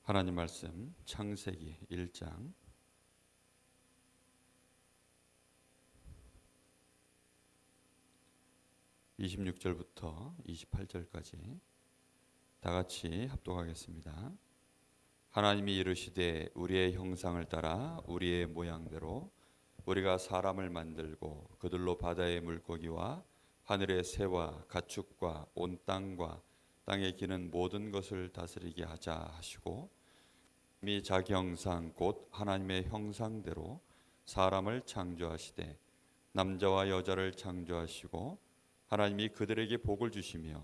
하나님 말씀 창세기 1장 26절부터 28절까지 다 같이 합독하겠습니다. 하나님이 이르시되 우리의 형상을 따라 우리의 모양대로 우리가 사람을 만들고 그들로 바다의 물고기와 하늘의 새와 가축과 온 땅과 땅에 기는 모든 것을 다스리게 하자 하시고, 미 자기 형상 곧 하나님의 형상대로 사람을 창조하시되 남자와 여자를 창조하시고, 하나님이 그들에게 복을 주시며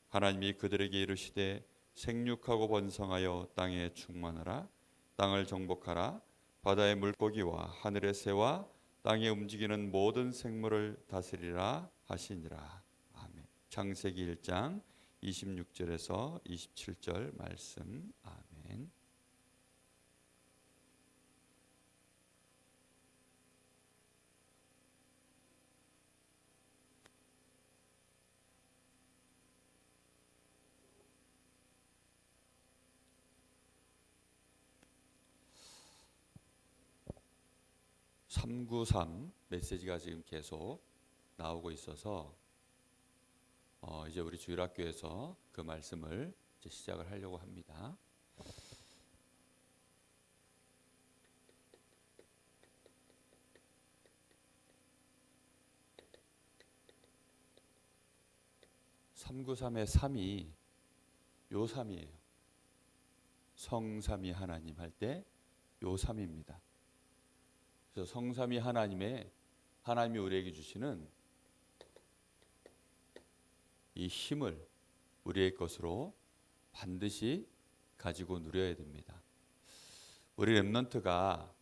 하나님이 그들에게 이르시되 생육하고 번성하여 땅에 충만하라. 땅을 정복하라. 바다의 물고기와 하늘의 새와 땅에 움직이는 모든 생물을 다스리라 하시니라. 아멘. 창세기 1장 26절에서 27절 말씀. 아멘. (393) 메시지가 지금 계속 나오고 있어서 이제 우리 주일학교에서 그 말씀을 이제 시작을 하려고 합니다. (393의) 3이 요 3이에요. 성삼위 하나님 할 때 요 3입니다. 그래서 성삼위 하나님이 우리에게 주시는 이 힘을 우리의 것으로 반드시 가지고 누려야 됩니다. 우리 렘넌트가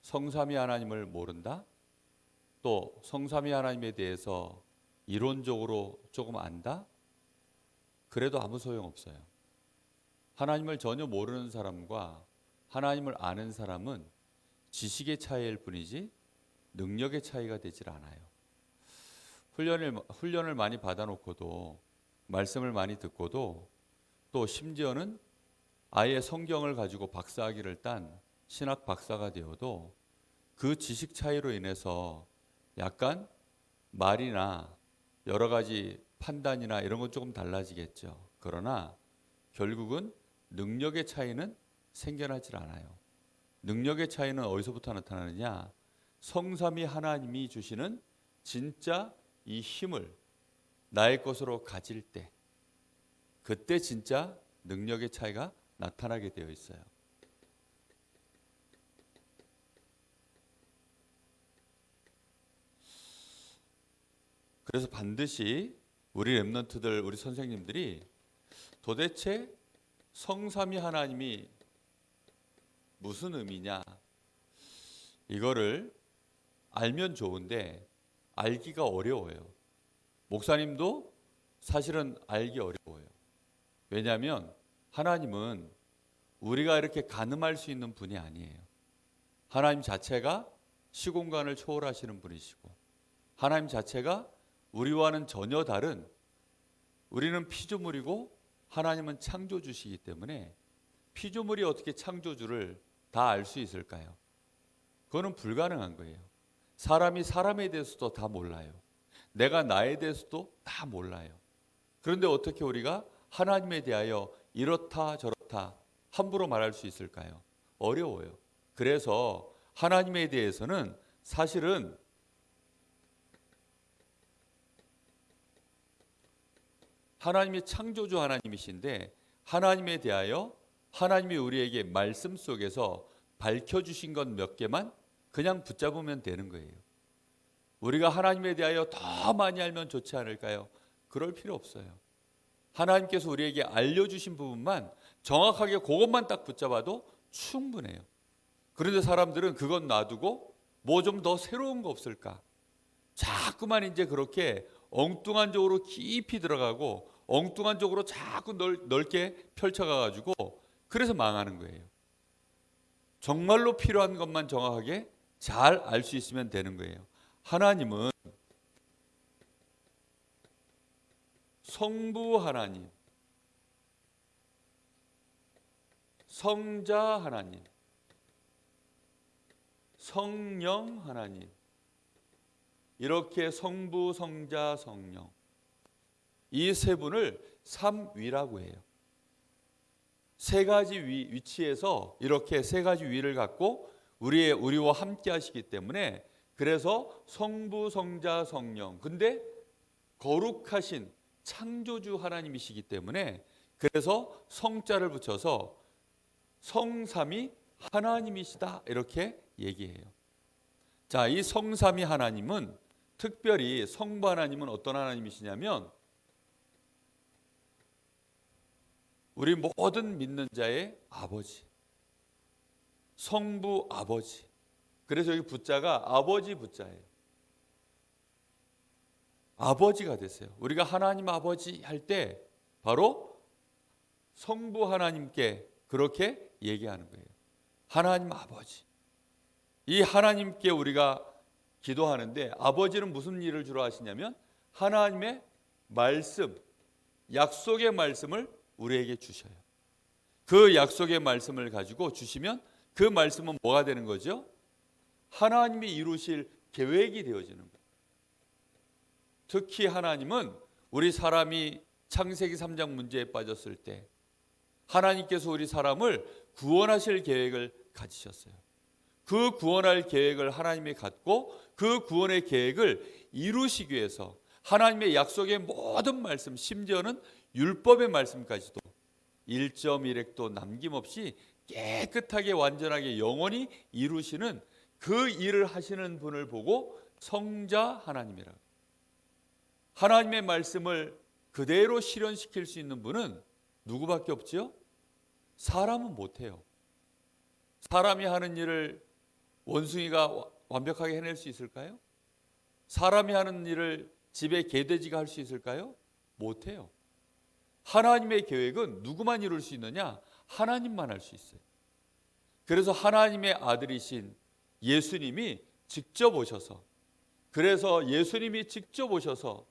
성삼위 하나님을 모른다? 또 성삼위 하나님에 대해서 이론적으로 조금 안다? 그래도 아무 소용없어요. 하나님을 전혀 모르는 사람과 하나님을 아는 사람은 지식의 차이일 뿐이지 능력의 차이가 되질 않아요. 훈련을 많이 받아놓고도, 말씀을 많이 듣고도, 또 심지어는 아예 성경을 가지고 박사학위를 딴 신학 박사가 되어도 그 지식 차이로 인해서 약간 말이나 여러 가지 판단이나 이런 건 조금 달라지겠죠. 그러나 결국은 능력의 차이는 생겨나질 않아요. 능력의 차이는 어디서부터 나타나느냐? 성삼위 하나님이 주시는 진짜 이 힘을 나의 것으로 가질 때, 그때 진짜 능력의 차이가 나타나게 되어 있어요. 그래서 반드시 우리 렘넌트들, 우리 선생님들이 도대체 성삼위 하나님이 무슨 의미냐, 이거를 알면 좋은데 알기가 어려워요. 목사님도 사실은 알기 어려워요. 왜냐하면 하나님은 우리가 이렇게 가늠할 수 있는 분이 아니에요. 하나님 자체가 시공간을 초월하시는 분이시고, 하나님 자체가 우리와는 전혀 다른, 우리는 피조물이고 하나님은 창조주시기 때문에 피조물이 어떻게 창조주를 다 알 수 있을까요? 그거는 불가능한 거예요. 사람이 사람에 대해서도 다 몰라요. 내가 나에 대해서도 다 몰라요. 그런데 어떻게 우리가 하나님에 대하여 이렇다 저렇다 함부로 말할 수 있을까요? 어려워요. 그래서 하나님에 대해서는 사실은 하나님이 창조주 하나님이신데, 하나님에 대하여 하나님이 우리에게 말씀 속에서 밝혀주신 것 몇 개만 그냥 붙잡으면 되는 거예요. 우리가 하나님에 대하여 더 많이 알면 좋지 않을까요? 그럴 필요 없어요. 하나님께서 우리에게 알려주신 부분만 정확하게 그것만 딱 붙잡아도 충분해요. 그런데 사람들은 그건 놔두고 뭐 좀 더 새로운 거 없을까? 자꾸만 이제 그렇게 엉뚱한 쪽으로 깊이 들어가고 엉뚱한 쪽으로 자꾸 넓게 펼쳐가가지고 그래서 망하는 거예요. 정말로 필요한 것만 정확하게 잘 알 수 있으면 되는 거예요. 하나님은 성부 하나님, 성자 하나님, 성령 하나님, 이렇게 성부, 성자, 성령, 이 세 분을 삼위라고 해요. 세 가지 위치에서 이렇게 세 가지 위를 갖고 우리와 함께 하시기 때문에, 그래서 성부, 성자, 성령, 근데 거룩하신 창조주 하나님이시기 때문에 그래서 성자를 붙여서 성삼위 하나님이시다 이렇게 얘기해요. 자, 이 성삼위 하나님은 특별히 성부 하나님은 어떤 하나님이시냐면 우리 모든 믿는 자의 아버지, 성부 아버지. 그래서 여기 부자가 아버지 부자예요. 아버지가 됐어요. 우리가 하나님 아버지 할 때 바로 성부 하나님께 그렇게 얘기하는 거예요. 하나님 아버지. 이 하나님께 우리가 기도하는데 아버지는 무슨 일을 주로 하시냐면 하나님의 말씀, 약속의 말씀을 우리에게 주셔요. 그 약속의 말씀을 가지고 주시면 그 말씀은 뭐가 되는 거죠? 하나님이 이루실 계획이 되어지는 거예요. 특히 하나님은 우리 사람이 창세기 3장 문제에 빠졌을 때 하나님께서 우리 사람을 구원하실 계획을 가지셨어요. 그 구원할 계획을 하나님이 갖고 그 구원의 계획을 이루시기 위해서 하나님의 약속의 모든 말씀, 심지어는 율법의 말씀까지도 1.1획도 남김없이 깨끗하게 완전하게 영원히 이루시는 그 일을 하시는 분을 보고 성자 하나님이라고. 하나님의 말씀을 그대로 실현시킬 수 있는 분은 누구밖에 없지요? 사람은 못해요. 사람이 하는 일을 원숭이가 완벽하게 해낼 수 있을까요? 사람이 하는 일을 집에 개돼지가 할 수 있을까요? 못해요. 하나님의 계획은 누구만 이룰 수 있느냐? 하나님만 할 수 있어요. 그래서 하나님의 아들이신 예수님이 직접 오셔서, 그래서 예수님이 직접 오셔서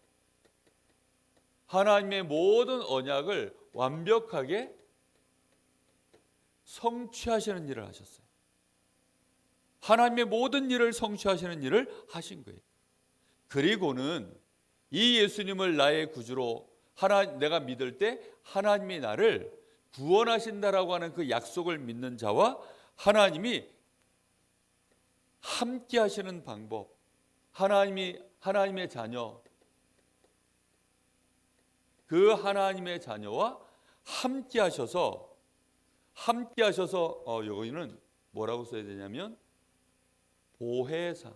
하나님의 모든 언약을 완벽하게 성취하시는 일을 하셨어요. 하나님의 모든 일을 성취하시는 일을 하신 거예요. 그리고는 이 예수님을 나의 구주로 내가 믿을 때 하나님이 나를 구원하신다라고 하는 그 약속을 믿는 자와 하나님이 함께 하시는 방법, 하나님의 자녀, 그 하나님의 자녀와 함께 하셔서 여기는 뭐라고 써야 되냐면 보혜사.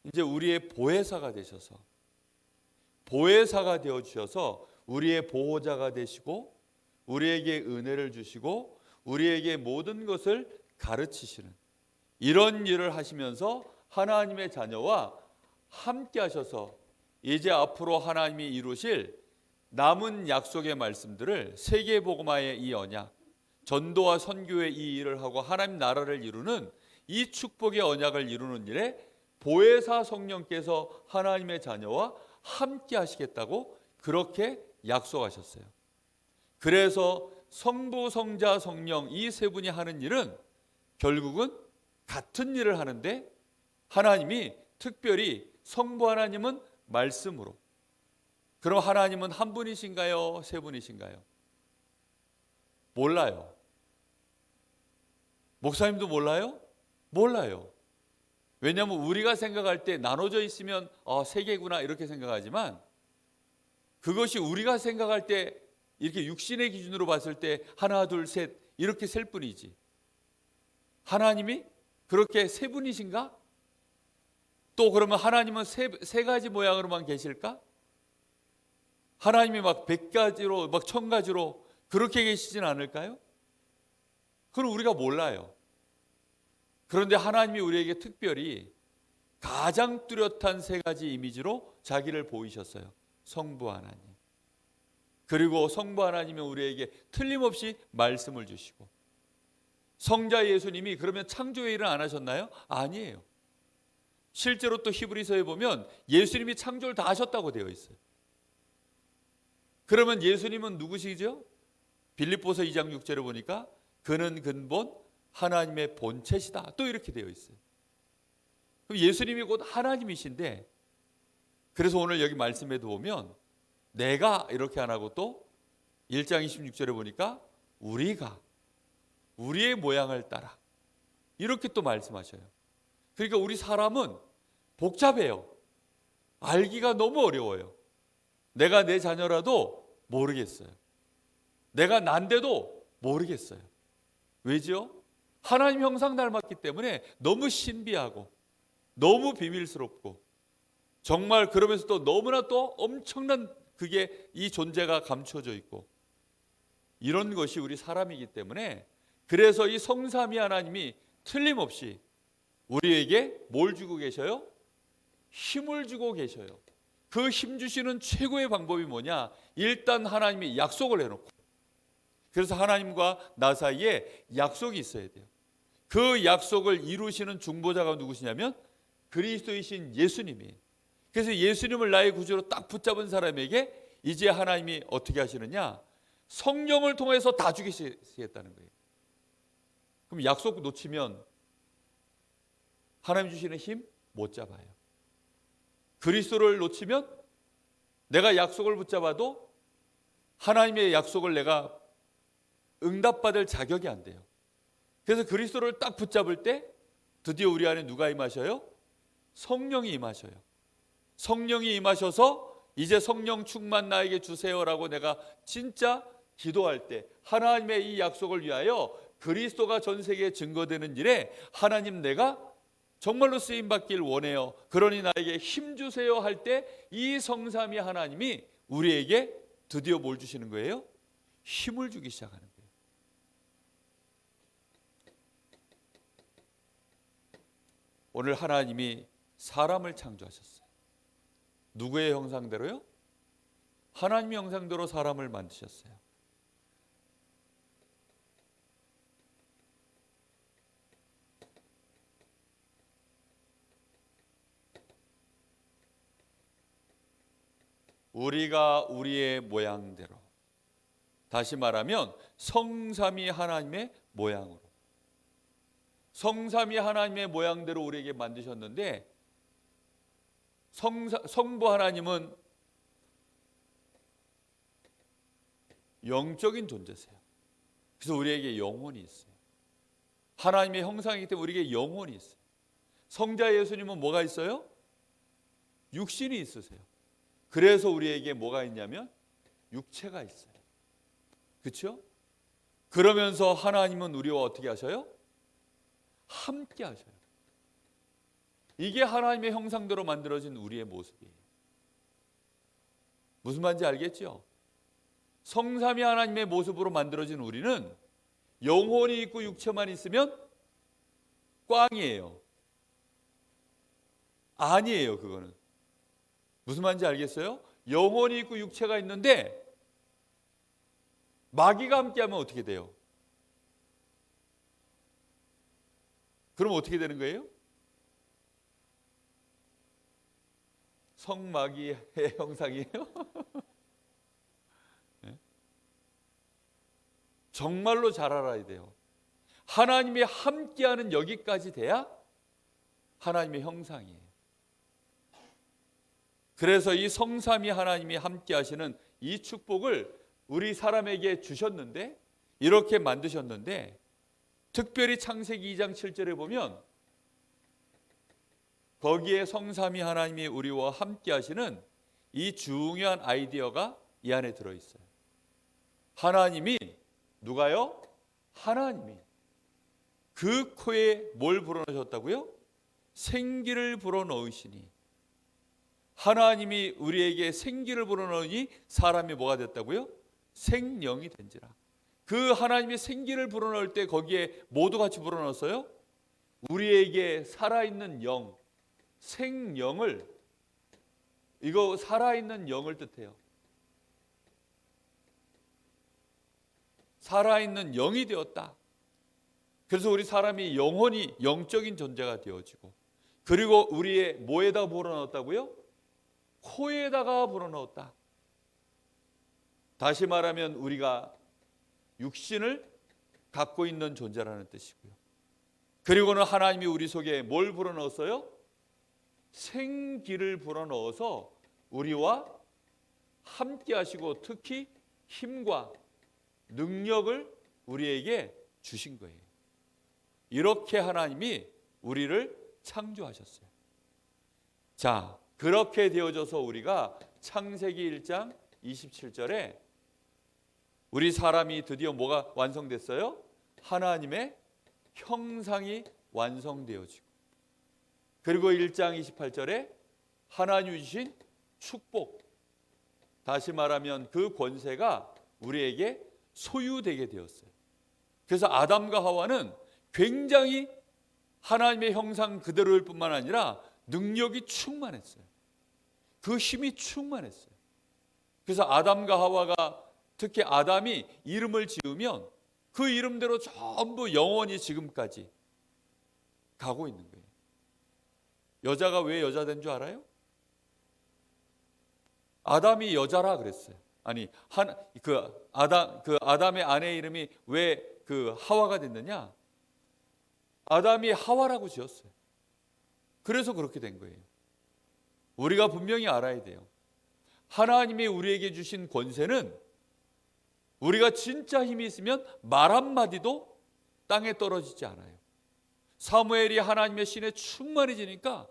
이제 우리의 보혜사가 되셔서, 보혜사가 되어 주셔서 우리의 보호자가 되시고 우리에게 은혜를 주시고 우리에게 모든 것을 가르치시는 이런 일을 하시면서 하나님의 자녀와 함께 하셔서 이제 앞으로 하나님이 이루실 남은 약속의 말씀들을 세계복음화의 이 언약, 전도와 선교의 이 일을 하고 하나님 나라를 이루는 이 축복의 언약을 이루는 일에 보혜사 성령께서 하나님의 자녀와 함께 하시겠다고 그렇게 약속하셨어요. 그래서 성부, 성자, 성령 이 세 분이 하는 일은 결국은 같은 일을 하는데 하나님이 특별히 성부 하나님은 말씀으로. 그럼 하나님은 한 분이신가요? 세 분이신가요? 몰라요. 목사님도 몰라요? 몰라요. 왜냐하면 우리가 생각할 때 나눠져 있으면 세 개구나 이렇게 생각하지만 그것이 우리가 생각할 때 이렇게 육신의 기준으로 봤을 때 하나 둘 셋 이렇게 셀 뿐이지 하나님이 그렇게 세 분이신가? 또 그러면 하나님은 세 가지 모양으로만 계실까? 하나님이 막 100가지로 막 1000가지로 그렇게 계시진 않을까요? 그건 우리가 몰라요. 그런데 하나님이 우리에게 특별히 가장 뚜렷한 세 가지 이미지로 자기를 보이셨어요. 성부 하나님. 그리고 성부 하나님은 우리에게 틀림없이 말씀을 주시고 성자 예수님이 그러면 창조의 일은 안 하셨나요? 아니에요. 실제로 또 히브리서에 보면 예수님이 창조를 다 하셨다고 되어 있어요. 그러면 예수님은 누구시죠? 빌립보서 2장 6절에 보니까 그는 근본 하나님의 본체시다. 또 이렇게 되어 있어요. 그럼 예수님이 곧 하나님이신데, 그래서 오늘 여기 말씀에도 보면 내가 이렇게 안 하고 또 1장 26절에 보니까 우리가 우리의 모양을 따라 이렇게 또 말씀하셔요. 그러니까 우리 사람은 복잡해요. 알기가 너무 어려워요. 내가 내 자녀라도 모르겠어요. 내가 난데도 모르겠어요. 왜죠? 하나님 형상 닮았기 때문에 너무 신비하고 너무 비밀스럽고, 정말 그러면서 또 너무나 또 엄청난 그게 이 존재가 감춰져 있고, 이런 것이 우리 사람이기 때문에, 그래서 이 성삼위 하나님이 틀림없이 우리에게 뭘 주고 계셔요? 힘을 주고 계셔요. 그 힘 주시는 최고의 방법이 뭐냐? 일단 하나님이 약속을 해놓고, 그래서 하나님과 나 사이에 약속이 있어야 돼요. 그 약속을 이루시는 중보자가 누구시냐면 그리스도이신 예수님이. 그래서 예수님을 나의 구주로 딱 붙잡은 사람에게 이제 하나님이 어떻게 하시느냐? 성령을 통해서 다 주시겠다는 거예요. 그럼 약속 놓치면 하나님 주시는 힘 못 잡아요. 그리스도를 놓치면 내가 약속을 붙잡아도 하나님의 약속을 내가 응답받을 자격이 안 돼요. 그래서 그리스도를 딱 붙잡을 때 드디어 우리 안에 누가 임하셔요? 성령이 임하셔요. 성령이 임하셔서 이제 성령 충만 나에게 주세요라고 내가 진짜 기도할 때 하나님의 이 약속을 위하여 그리스도가 전 세계에 증거되는 일에 하나님 내가 정말로 쓰임받길 원해요. 그러니 나에게 힘 주세요 할 때 이 성삼위 하나님이 우리에게 드디어 뭘 주시는 거예요? 힘을 주기 시작하는 거예요. 오늘 하나님이 사람을 창조하셨어요. 누구의 형상대로요? 하나님의 형상대로 사람을 만드셨어요. 우리가 우리의 모양대로, 다시 말하면 성삼위 하나님의 모양으로, 성삼위 하나님의 모양대로 우리에게 만드셨는데, 성부 하나님은 영적인 존재세요. 그래서 우리에게 영혼이 있어요. 하나님의 형상이기 때문에 우리에게 영혼이 있어요. 성자 예수님은 뭐가 있어요? 육신이 있으세요. 그래서 우리에게 뭐가 있냐면 육체가 있어요. 그렇죠? 그러면서 하나님은 우리와 어떻게 하셔요? 함께 하셔요. 이게 하나님의 형상대로 만들어진 우리의 모습이에요. 무슨 말인지 알겠죠? 성삼위 하나님의 모습으로 만들어진 우리는 영혼이 있고 육체만 있으면 꽝이에요. 아니에요, 그거는. 무슨 말인지 알겠어요? 영혼이 있고 육체가 있는데 마귀가 함께하면 어떻게 돼요? 그럼 어떻게 되는 거예요? 성마귀의 형상이에요? 네? 정말로 잘 알아야 돼요. 하나님이 함께하는 여기까지 돼야 하나님의 형상이에요. 그래서 이 성삼위 하나님이 함께하시는 이 축복을 우리 사람에게 주셨는데, 이렇게 만드셨는데, 특별히 창세기 2장 7절에 보면 거기에 성삼위 하나님이 우리와 함께하시는 이 중요한 아이디어가 이 안에 들어있어요. 하나님이, 누가요? 하나님이 그 코에 뭘 불어넣으셨다고요? 생기를 불어넣으시니, 하나님이 우리에게 생기를 불어넣으니 사람이 뭐가 됐다고요? 생령이 된지라. 그 하나님이 생기를 불어넣을 때 거기에 모두 같이 불어넣었어요? 우리에게 살아있는 영, 생령을, 이거 살아있는 영을 뜻해요. 살아있는 영이 되었다. 그래서 우리 사람이 영혼이 영적인 존재가 되어지고, 그리고 우리의 뭐에다 불어넣었다고요? 코에다가 불어넣었다. 다시 말하면 우리가 육신을 갖고 있는 존재라는 뜻이고요. 그리고는 하나님이 우리 속에 뭘 불어넣었어요? 생기를 불어넣어서 우리와 함께 하시고 특히 힘과 능력을 우리에게 주신 거예요. 이렇게 하나님이 우리를 창조하셨어요. 자, 그렇게 되어져서 우리가 창세기 1장 27절에 우리 사람이 드디어 뭐가 완성됐어요? 하나님의 형상이 완성되어지고, 그리고 1장 28절에 하나님이 주신 축복, 다시 말하면 그 권세가 우리에게 소유되게 되었어요. 그래서 아담과 하와는 굉장히 하나님의 형상 그대로일 뿐만 아니라 능력이 충만했어요. 그 힘이 충만했어요. 그래서 아담과 하와가, 특히 아담이 이름을 지으면 그 이름대로 전부 영원히 지금까지 가고 있는 거예요. 여자가 왜 여자 된 줄 알아요? 아담이 여자라 그랬어요. 아니, 아담의 아내 이름이 왜 하와가 됐느냐? 아담이 하와라고 지었어요. 그래서 그렇게 된 거예요. 우리가 분명히 알아야 돼요. 하나님이 우리에게 주신 권세는 우리가 진짜 힘이 있으면 말 한마디도 땅에 떨어지지 않아요. 사무엘이 하나님의 신에 충만해지니까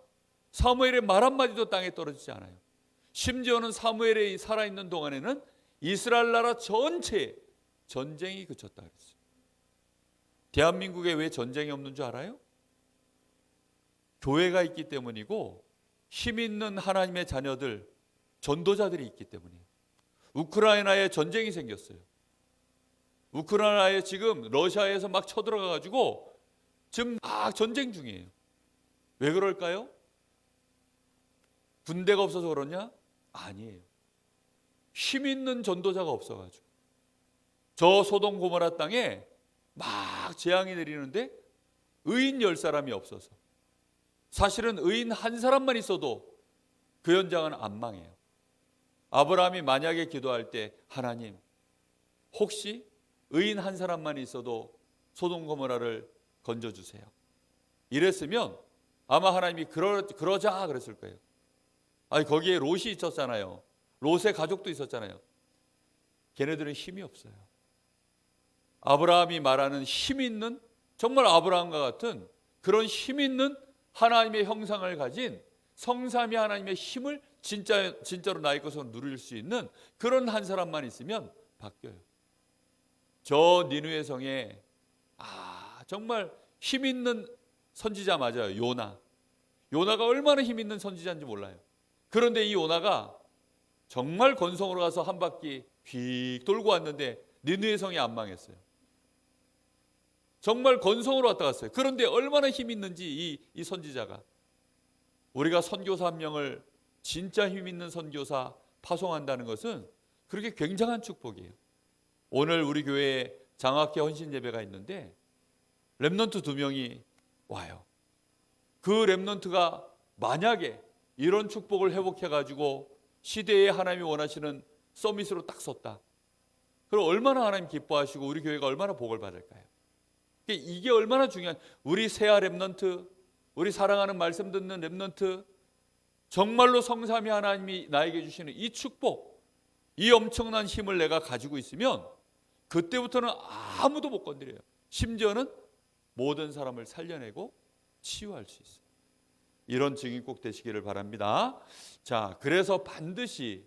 사무엘의 말 한마디도 땅에 떨어지지 않아요. 심지어는 사무엘이 살아있는 동안에는 이스라엘 나라 전체에 전쟁이 그쳤다 그랬어요. 대한민국에 왜 전쟁이 없는 줄 알아요? 교회가 있기 때문이고 힘 있는 하나님의 자녀들, 전도자들이 있기 때문이에요. 우크라이나에 전쟁이 생겼어요. 우크라이나에 지금 러시아에서 막 쳐들어가 가지고 지금 막 전쟁 중이에요. 왜 그럴까요? 군대가 없어서 그러냐? 아니에요. 힘 있는 전도자가 없어가지고. 저 소돔 고모라 땅에 막 재앙이 내리는데 의인 10사람이 없어서, 사실은 의인 한 사람만 있어도 그 현장은 안 망해요. 아브라함이 만약에 기도할 때, 하나님 혹시 의인 한 사람만 있어도 소돔 고모라를 건져주세요, 이랬으면 아마 하나님이 그러자 그랬을 거예요. 아니, 거기에 롯이 있었잖아요. 롯의 가족도 있었잖아요. 걔네들은 힘이 없어요. 아브라함이 말하는 힘 있는, 정말 아브라함과 같은 그런 힘 있는 하나님의 형상을 가진 성삼위 하나님의 힘을 진짜로 나의 것으로 누릴 수 있는 그런 한 사람만 있으면 바뀌어요. 저 니느웨 성에 정말 힘 있는 선지자 맞아요. 요나가 얼마나 힘 있는 선지자인지 몰라요. 그런데 이 요나가 정말 건성으로 가서 한 바퀴 휙 돌고 왔는데 니느웨 성이 안 망했어요. 정말 건성으로 왔다 갔어요. 그런데 얼마나 힘 있는지 이 선지자가. 우리가 선교사 한 명을 진짜 힘 있는 선교사 파송한다는 것은 그렇게 굉장한 축복이에요. 오늘 우리 교회에 장학회 헌신 예배가 있는데 렘넌트 2명이 와요. 그 렘넌트가 만약에 이런 축복을 회복해가지고 시대에 하나님이 원하시는 서밋으로 딱 섰다. 그럼 얼마나 하나님 기뻐하시고 우리 교회가 얼마나 복을 받을까요? 이게 얼마나 중요한, 우리 세아 렘넌트, 우리 사랑하는 말씀 듣는 렘넌트, 정말로 성삼위 하나님이 나에게 주시는 이 축복, 이 엄청난 힘을 내가 가지고 있으면 그때부터는 아무도 못 건드려요. 심지어는 모든 사람을 살려내고 치유할 수 있어요. 이런 증인 꼭 되시기를 바랍니다. 자, 그래서 반드시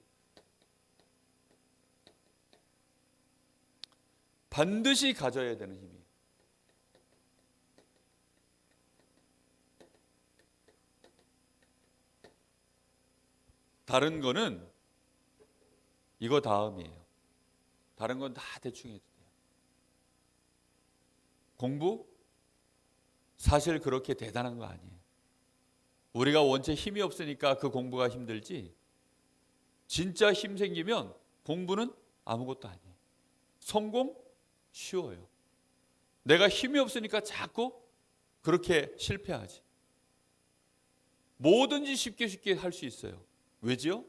가져야 되는 힘이에요. 다른 거는 이거 다음이에요. 다른 건 다 대충 해도 돼요. 공부? 사실 그렇게 대단한 거 아니에요. 우리가 원체 힘이 없으니까 그 공부가 힘들지, 진짜 힘 생기면 공부는 아무것도 아니에요. 성공? 쉬워요. 내가 힘이 없으니까 자꾸 그렇게 실패하지. 뭐든지 쉽게 할 수 있어요. 왜지요?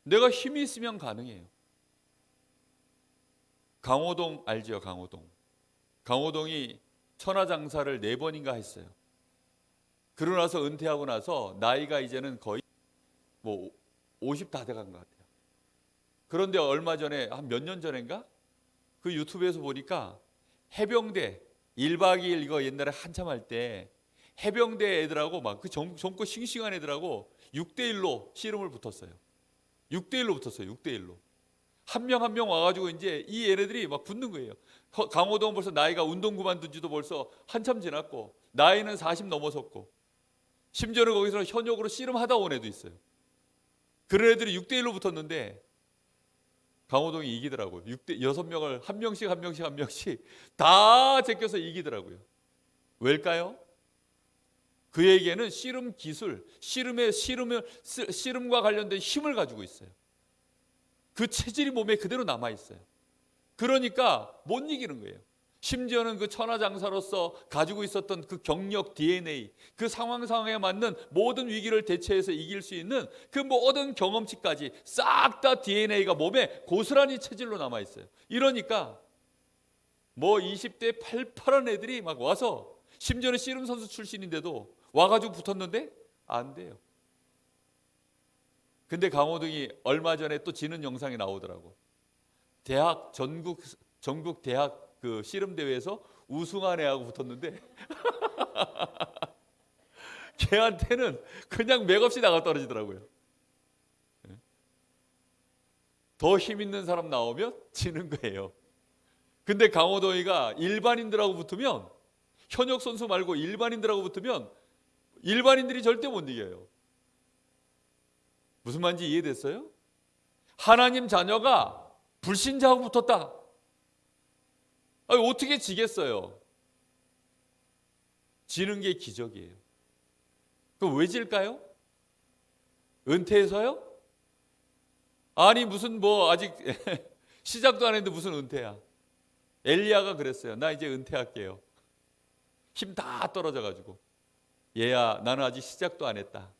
내가 힘이 있으면 가능해요. 강호동 알지요? 강호동이 천하장사를 4번인가 했어요. 그러고 나서 은퇴하고 나서 나이가 이제는 거의 뭐 50 다 돼간 것 같아요. 그런데 얼마 전에 한 몇 년 전인가 그 유튜브에서 보니까 해병대 1박 2일 이거 옛날에 한참 할 때 해병대 애들하고 막 그 젊고 싱싱한 애들하고 6대1로 씨름을 붙었어요. 6대1로 붙었어요. 6대1로. 한 명 한 명 와가지고 이제 이 얘네들이 막 붙는 거예요. 강호동은 벌써 나이가 운동 그만둔 지도 벌써 한참 지났고 나이는 40 넘어섰고 심지어는 거기서 현역으로 씨름하다 온 애도 있어요. 그런 애들이 6대1로 붙었는데 강호동이 이기더라고요. 6명을 한 명씩 다 제껴서 이기더라고요. 왜일까요? 그에게는 씨름 기술, 씨름과 관련된 힘을 가지고 있어요. 그 체질이 몸에 그대로 남아 있어요. 그러니까 못 이기는 거예요. 심지어는 그 천하장사로서 가지고 있었던 그 경력 DNA, 그 상황에 맞는 모든 위기를 대처해서 이길 수 있는 그 모든 경험치까지 싹 다 DNA가 몸에 고스란히 체질로 남아 있어요. 이러니까 뭐 20대 팔팔한 애들이 막 와서 심지어는 씨름 선수 출신인데도 와가지고 붙었는데 안 돼요. 근데 강호동이 얼마 전에 또 지는 영상이 나오더라고. 대학 전국 대학 그 씨름 대회에서 우승한 애하고 붙었는데 걔한테는 그냥 맥없이 나가 떨어지더라고요. 더 힘 있는 사람 나오면 지는 거예요. 근데 강호동이가 일반인들하고 붙으면, 현역 선수 말고 일반인들하고 붙으면 일반인들이 절대 못 이겨요. 무슨 말인지 이해됐어요? 하나님 자녀가 불신자하고 붙었다. 아니, 어떻게 지겠어요? 지는 게 기적이에요. 그럼 왜 질까요? 은퇴해서요? 아니 무슨 뭐 아직 시작도 안 했는데 무슨 은퇴야. 엘리야가 그랬어요. 나 이제 은퇴할게요. 힘 다 떨어져가지고. 얘야 나는 아직 시작도 안 했다.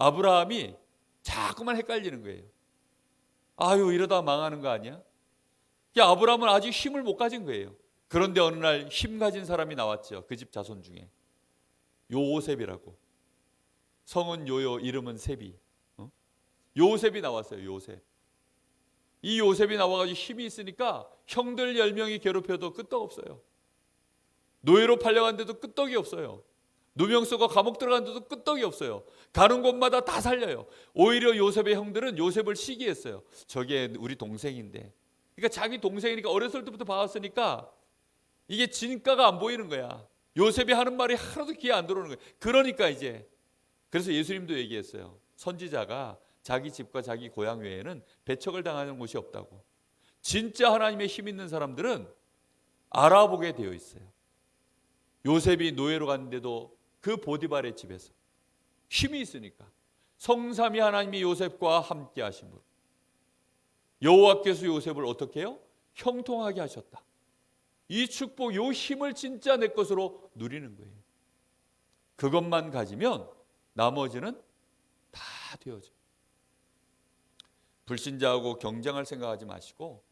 아브라함이 자꾸만 헷갈리는 거예요. 아유 이러다 망하는 거 아니야? 아브라함은 아직 힘을 못 가진 거예요. 그런데 어느 날 힘 가진 사람이 나왔죠. 그 집 자손 중에 요셉이라고. 성은 요요, 이름은 세비. 요셉이 나왔어요. 요셉. 이 요셉이 나와가지고 힘이 있으니까 형들 10명이 괴롭혀도 끄떡없어요. 노예로 팔려간데도 끄떡이 없어요. 누명 쓰고 감옥 들어간데도 끄떡이 없어요. 가는 곳마다 다 살려요. 오히려 요셉의 형들은 요셉을 시기했어요. 저게 우리 동생인데. 그러니까 자기 동생이니까 어렸을 때부터 봐왔으니까 이게 진가가 안 보이는 거야. 요셉이 하는 말이 하나도 귀에 안 들어오는 거야. 그러니까 이제 그래서 예수님도 얘기했어요. 선지자가 자기 집과 자기 고향 외에는 배척을 당하는 곳이 없다고. 진짜 하나님의 힘 있는 사람들은 알아보게 되어 있어요. 요셉이 노예로 갔는데도 그 보디발의 집에서 힘이 있으니까 성삼위 하나님이 요셉과 함께 하심으로 여호와께서 요셉을 어떻게 해요? 형통하게 하셨다. 이 축복, 이 힘을 진짜 내 것으로 누리는 거예요. 그것만 가지면 나머지는 다 되어져. 불신자하고 경쟁할 생각하지 마시고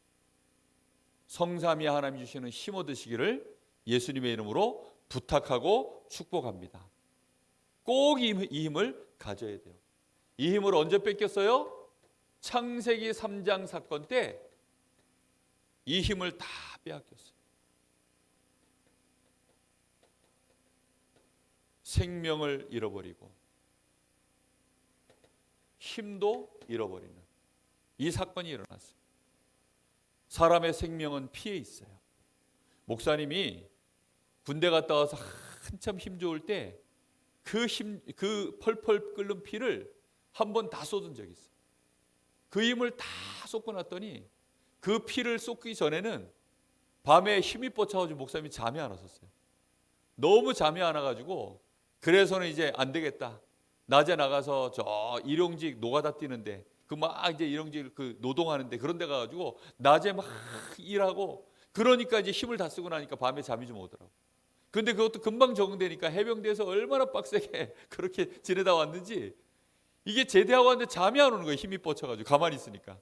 성삼위 하나님 주시는 힘 얻으시기를 예수님의 이름으로 부탁하고 축복합니다. 꼭 이 힘을 가져야 돼요. 이 힘을 언제 뺏겼어요? 창세기 3장 사건 때 이 힘을 다 빼앗겼어요. 생명을 잃어버리고 힘도 잃어버리는 이 사건이 일어났어요. 사람의 생명은 피해 있어요. 목사님이 군대 갔다 와서 한참 힘 좋을 때 그 펄펄 끓는 피를 한 번 다 쏟은 적이 있어요. 그 힘을 다 쏟고 났더니 그 피를 쏟기 전에는 밤에 힘이 뻗쳐가지고 목사님이 잠이 안 왔었어요. 너무 잠이 안 와가지고 그래서는 이제 안 되겠다. 낮에 나가서 저 일용직 노가다 뛰는데 그 막 이제 일용직 그 노동하는데 그런 데 가가지고 낮에 막 일하고 그러니까 이제 힘을 다 쓰고 나니까 밤에 잠이 좀 오더라고. 근데 그것도 금방 적응되니까 해병대에서 얼마나 빡세게 그렇게 지내다 왔는지 이게 제대하고 왔는데 잠이 안 오는 거예요. 힘이 뻗쳐가지고 가만히 있으니까.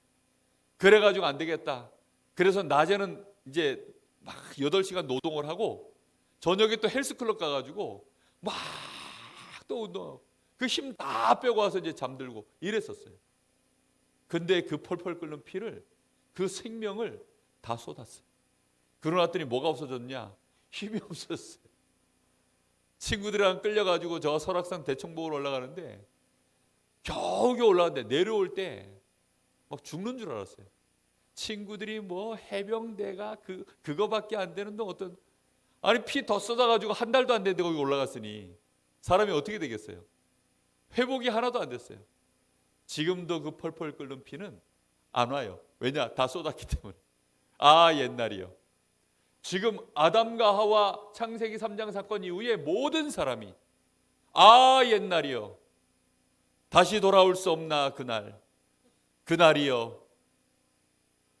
그래가지고 안 되겠다. 그래서 낮에는 이제 막 8시간 노동을 하고 저녁에 또 헬스클럽 가가지고 막 또 운동하고 그 힘 다 빼고 와서 이제 잠들고 이랬었어요. 근데 그 펄펄 끓는 피를, 그 생명을 다 쏟았어요. 그러고 났더니 뭐가 없어졌냐? 힘이 없었어요. 친구들이랑 끌려가지고 저 설악산 대청봉을 올라가는데 겨우겨우 올라갔는데 내려올 때 막 죽는 줄 알았어요. 친구들이 뭐 해병대가 그거밖에 안 되는데 어떤, 아니 피 더 쏟아가지고 한 달도 안 됐는데 거기 올라갔으니 사람이 어떻게 되겠어요? 회복이 하나도 안 됐어요. 지금도 그 펄펄 끓는 피는 안 와요. 왜냐? 다 쏟았기 때문에. 아, 옛날이요. 지금 아담과 하와 창세기 3장 사건 이후에 모든 사람이 아, 옛날이요. 다시 돌아올 수 없나 그날. 그날이요.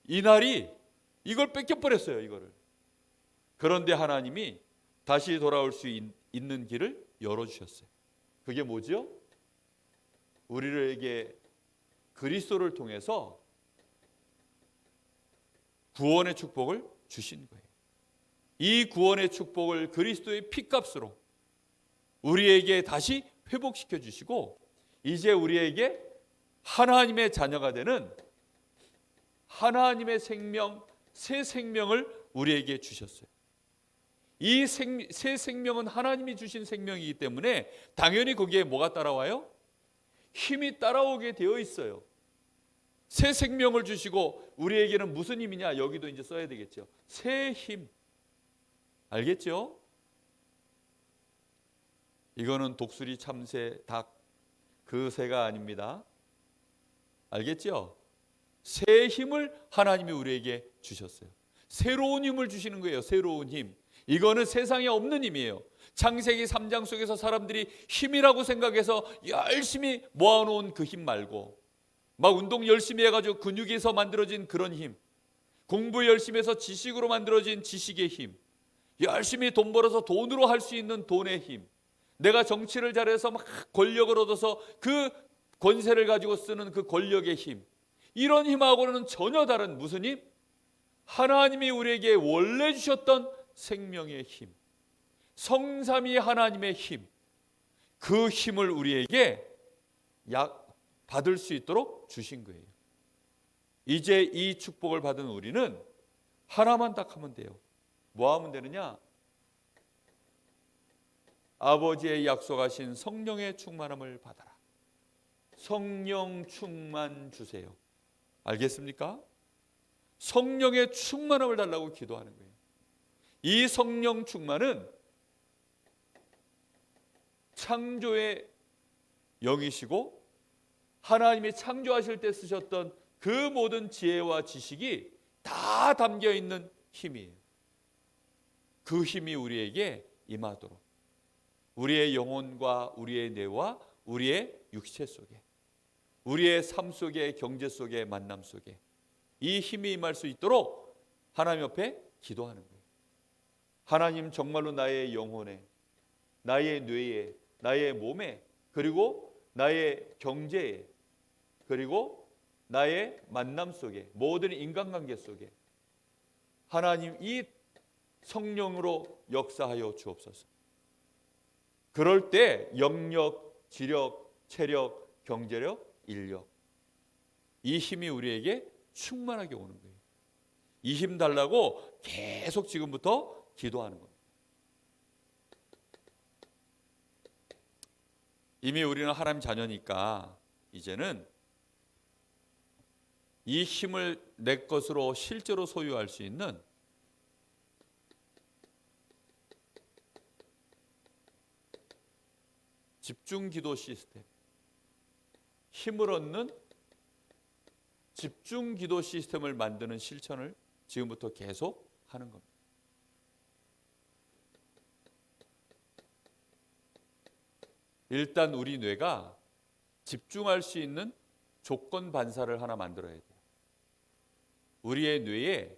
이 날이 이걸 뺏겨버렸어요. 이거를. 그런데 하나님이 다시 돌아올 수 있는 길을 열어주셨어요. 그게 뭐죠? 우리에게 그리스도를 통해서 구원의 축복을 주신 거예요. 이 구원의 축복을 그리스도의 피값으로 우리에게 다시 회복시켜 주시고, 이제 우리에게 하나님의 자녀가 되는 하나님의 생명, 새 생명을 우리에게 주셨어요. 이 새 생명은 하나님이 주신 생명이기 때문에 당연히 거기에 뭐가 따라와요? 힘이 따라오게 되어 있어요. 새 생명을 주시고 우리에게는 무슨 힘이냐? 여기도 이제 써야 되겠죠. 새 힘. 알겠죠? 이거는 독수리, 참새, 닭 그 새가 아닙니다. 알겠죠? 새 힘을 하나님이 우리에게 주셨어요. 새로운 힘을 주시는 거예요. 새로운 힘. 이거는 세상에 없는 힘이에요. 창세기 3장 속에서 사람들이 힘이라고 생각해서 열심히 모아놓은 그 힘 말고, 막 운동 열심히 해가지고 근육에서 만들어진 그런 힘, 공부 열심히 해서 지식으로 만들어진 지식의 힘, 열심히 돈 벌어서 돈으로 할 수 있는 돈의 힘, 내가 정치를 잘해서 막 권력을 얻어서 그 권세를 가지고 쓰는 그 권력의 힘, 이런 힘하고는 전혀 다른 무슨 힘? 하나님이 우리에게 원래 주셨던 생명의 힘, 성삼위 하나님의 힘, 그 힘을 우리에게 받을 수 있도록 주신 거예요. 이제 이 축복을 받은 우리는 하나만 딱 하면 돼요. 뭐 하면 되느냐? 아버지의 약속하신 성령의 충만함을 받아라. 성령 충만 주세요. 알겠습니까? 성령의 충만함을 달라고 기도하는 거예요. 이 성령 충만은 창조의 영이시고 하나님이 창조하실 때 쓰셨던 그 모든 지혜와 지식이 다 담겨 있는 힘이에요. 그 힘이 우리에게 임하도록, 우리의 영혼과 우리의 뇌와 우리의 육체 속에, 우리의 삶 속에, 경제 속에, 만남 속에 이 힘이 임할 수 있도록 하나님 옆에 기도하는 거예요. 하나님, 정말로 나의 영혼에, 나의 뇌에, 나의 몸에, 그리고 나의 경제에, 그리고 나의 만남 속에, 모든 인간관계 속에 하나님 이 성령으로 역사하여 주옵소서. 그럴 때 영력, 지력, 체력, 경제력, 인력, 이 힘이 우리에게 충만하게 오는 거예요. 이 힘 달라고 계속 지금부터 기도하는 겁니다. 이미 우리는 하나님 자녀니까 이제는 이 힘을 내 것으로 실제로 소유할 수 있는 집중 기도 시스템, 힘을 얻는 집중 기도 시스템을 만드는 실천을 지금부터 계속 하는 겁니다. 일단 우리 뇌가 집중할 수 있는 조건 반사를 하나 만들어야 돼요. 우리의 뇌에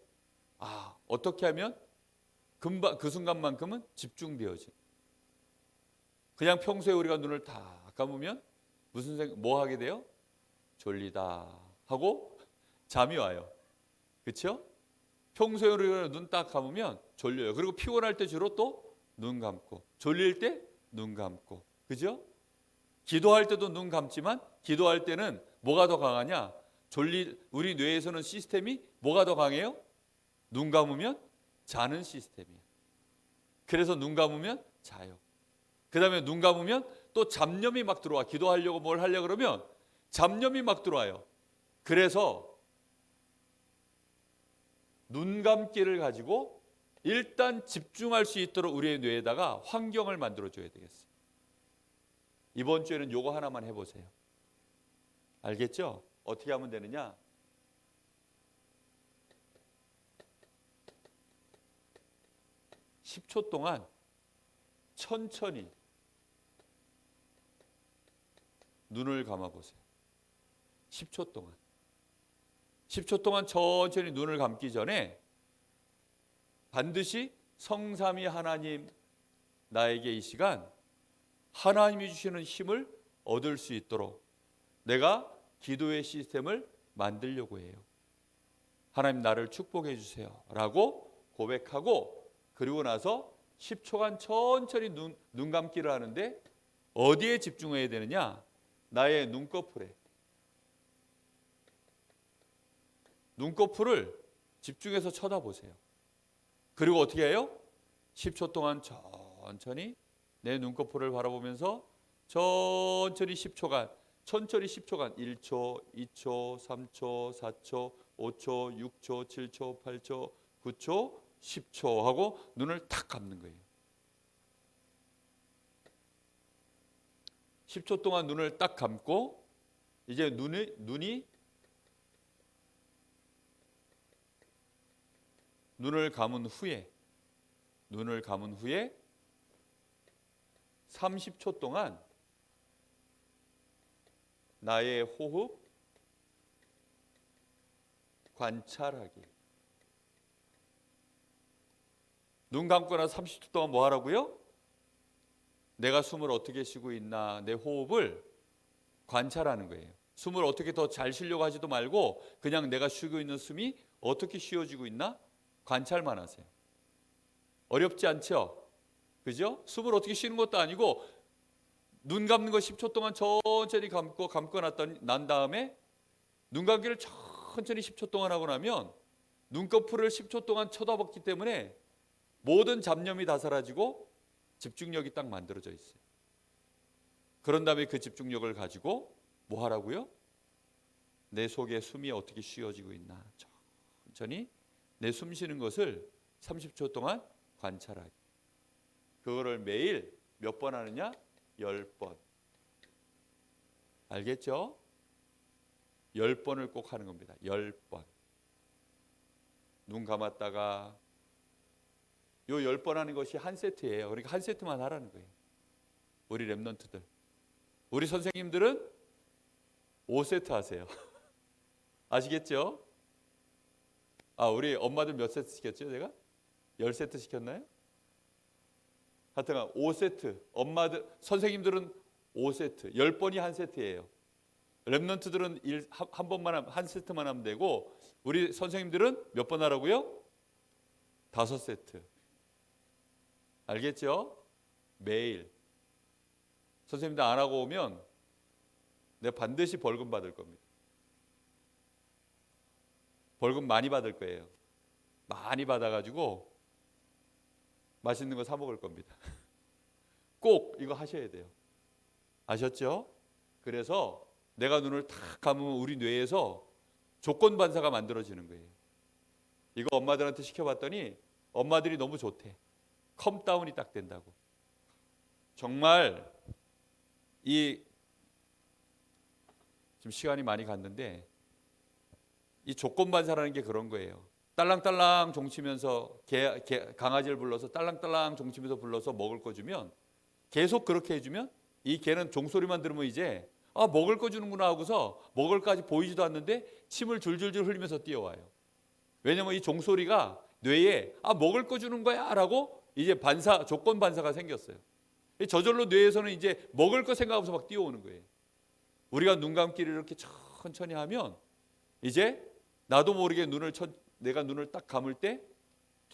어떻게 하면 금방 그 순간만큼은 집중되어진, 그냥 평소에 우리가 눈을 다 감으면 뭐 하게 돼요? 졸리다 하고 잠이 와요. 그렇죠? 평소에 우리가 눈 딱 감으면 졸려요. 그리고 피곤할 때 주로 또 눈 감고, 졸릴 때 눈 감고, 그죠? 기도할 때도 눈 감지만 기도할 때는 뭐가 더 강하냐? 우리 뇌에서는 시스템이 뭐가 더 강해요? 눈 감으면 자는 시스템이에요. 그래서 눈 감으면 자요. 그 다음에 눈 감으면 또 잡념이 막 들어와. 기도하려고 뭘 하려고 그러면 잡념이 막 들어와요. 그래서 눈 감기를 가지고 일단 집중할 수 있도록 우리의 뇌에다가 환경을 만들어줘야 되겠어요. 이번 주에는 요거 하나만 해보세요. 알겠죠? 어떻게 하면 되느냐? (10초) 동안 천천히 눈을 감아보세요. 10초 동안. 10초 동안 천천히 눈을 감기 전에 반드시 성삼위 하나님, 나에게 이 시간 하나님이 주시는 힘을 얻을 수 있도록 내가 기도의 시스템을 만들려고 해요. 하나님, 나를 축복해 주세요 라고 고백하고, 그리고 나서 10초간 천천히 눈 감기를 하는데 어디에 집중해야 되느냐? 나의 눈꺼풀에. 눈꺼풀을 집중해서 쳐다보세요. 그리고 어떻게 해요? 10초 동안 천천히 내 눈꺼풀을 바라보면서 천천히 10초간, 1초, 2초, 3초, 4초, 5초, 6초, 7초, 8초, 9초, 10초 하고 눈을 탁 감는 거예요. 10초 동안 눈을 딱 감고 이제 눈을 감은 후에 30초 동안 나의 호흡 관찰하기. 눈 감고 나서 30초 동안 뭐 하라고요? 내가 숨을 어떻게 쉬고 있나, 내 호흡을 관찰하는 거예요. 숨을 어떻게 더 잘 쉬려고 하지도 말고 그냥 내가 쉬고 있는 숨이 어떻게 쉬어지고 있나 관찰만 하세요. 어렵지 않죠? 그죠? 숨을 어떻게 쉬는 것도 아니고 눈 감는 거 10초 동안 천천히 감고 난 다음에 눈 감기를 천천히 10초 동안 하고 나면 눈꺼풀을 10초 동안 쳐다봤기 때문에 모든 잡념이 다 사라지고 집중력이 딱 만들어져 있어요. 그런 다음에 그 집중력을 가지고 뭐 하라고요? 내 속에 숨이 어떻게 쉬어지고 있나 천천히 내 숨 쉬는 것을 30초 동안 관찰하기. 그거를 매일 몇 번 하느냐? 10번. 알겠죠? 10번을 꼭 하는 겁니다. 10번. 눈 감았다가 요 10번 하는 것이 한 세트예요. 그러니까 한 세트만 하라는 거예요. 우리 렘넌트들. 우리 선생님들은 5세트 하세요. 아시겠죠? 우리 엄마들 몇 세트 시켰죠? 제가? 10세트 시켰나요? 하여튼 5세트. 엄마들, 선생님들은 5세트. 10번이 한 세트예요. 렘넌트들은 한 번만 한 세트만 하면 되고, 우리 선생님들은 몇 번 하라고요? 5세트. 알겠죠? 매일. 선생님들 안 하고 오면 내가 반드시 벌금 받을 겁니다. 벌금 많이 받을 거예요. 많이 받아가지고 맛있는 거 사 먹을 겁니다. 꼭 이거 하셔야 돼요. 아셨죠? 그래서 내가 눈을 탁 감으면 우리 뇌에서 조건 반사가 만들어지는 거예요. 이거 엄마들한테 시켜봤더니 엄마들이 너무 좋대. 컴다운이 딱 된다고. 정말 지금 시간이 많이 갔는데 이 조건 반사라는 게 그런 거예요. 딸랑딸랑 종치면서 강아지를 불러서 딸랑딸랑 종치면서 불러서 먹을 거 주면 계속 그렇게 해주면 이 개는 종소리만 들으면 이제 먹을 거 주는구나 하고서 먹을 까지 보이지도 않는데 침을 줄줄줄 흘리면서 뛰어와요. 왜냐면 이 종소리가 뇌에 먹을 거 주는 거야 라고 이제 조건 반사가 생겼어요. 저절로 뇌에서는 이제 먹을 거 생각하면서 막 뛰어오는 거예요. 우리가 눈 감기를 이렇게 천천히 하면 이제 나도 모르게 눈을 내가 눈을 딱 감을 때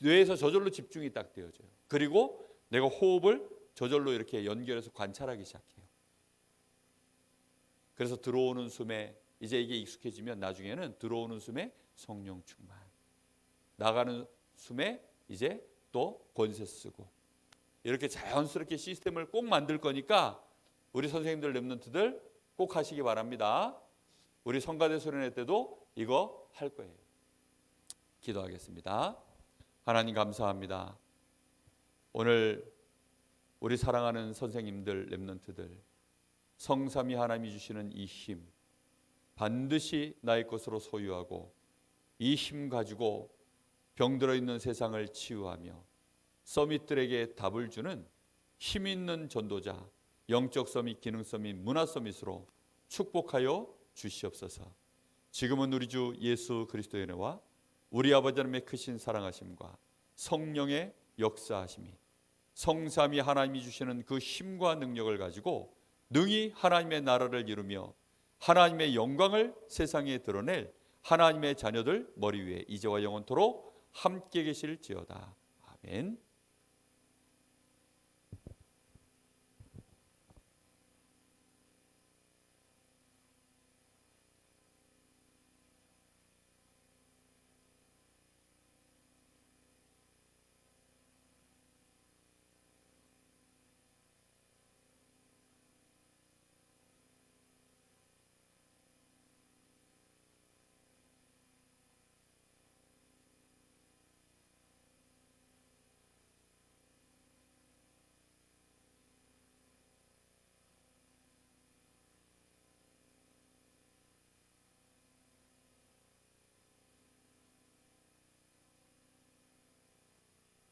뇌에서 저절로 집중이 딱 되어져요. 그리고 내가 호흡을 저절로 이렇게 연결해서 관찰하기 시작해요. 그래서 들어오는 숨에 이제 이게 익숙해지면 나중에는 들어오는 숨에 성령 충만, 나가는 숨에 이제 또 권세 쓰고, 이렇게 자연스럽게 시스템을 꼭 만들 거니까 우리 선생님들 랩런트들 꼭 하시기 바랍니다. 우리 성가대 수련회 때도 이거 할 거예요. 기도하겠습니다. 하나님 감사합니다. 오늘 우리 사랑하는 선생님들 랩런트들, 성삼위 하나님이 주시는 이 힘 반드시 나의 것으로 소유하고 이 힘 가지고 병들어 있는 세상을 치유하며 서밋들에게 답을 주는 힘 있는 전도자, 영적 서밋, 기능 서밋, 문화 서밋으로 축복하여 주시옵소서. 지금은 우리 주 예수 그리스도의 은혜와 우리 아버지 하나님의 크신 사랑하심과 성령의 역사하심이, 성삼위 하나님이 주시는 그 힘과 능력을 가지고 능히 하나님의 나라를 이루며 하나님의 영광을 세상에 드러낼 하나님의 자녀들 머리 위에 이제와 영원토록 함께 계실지어다. 아멘.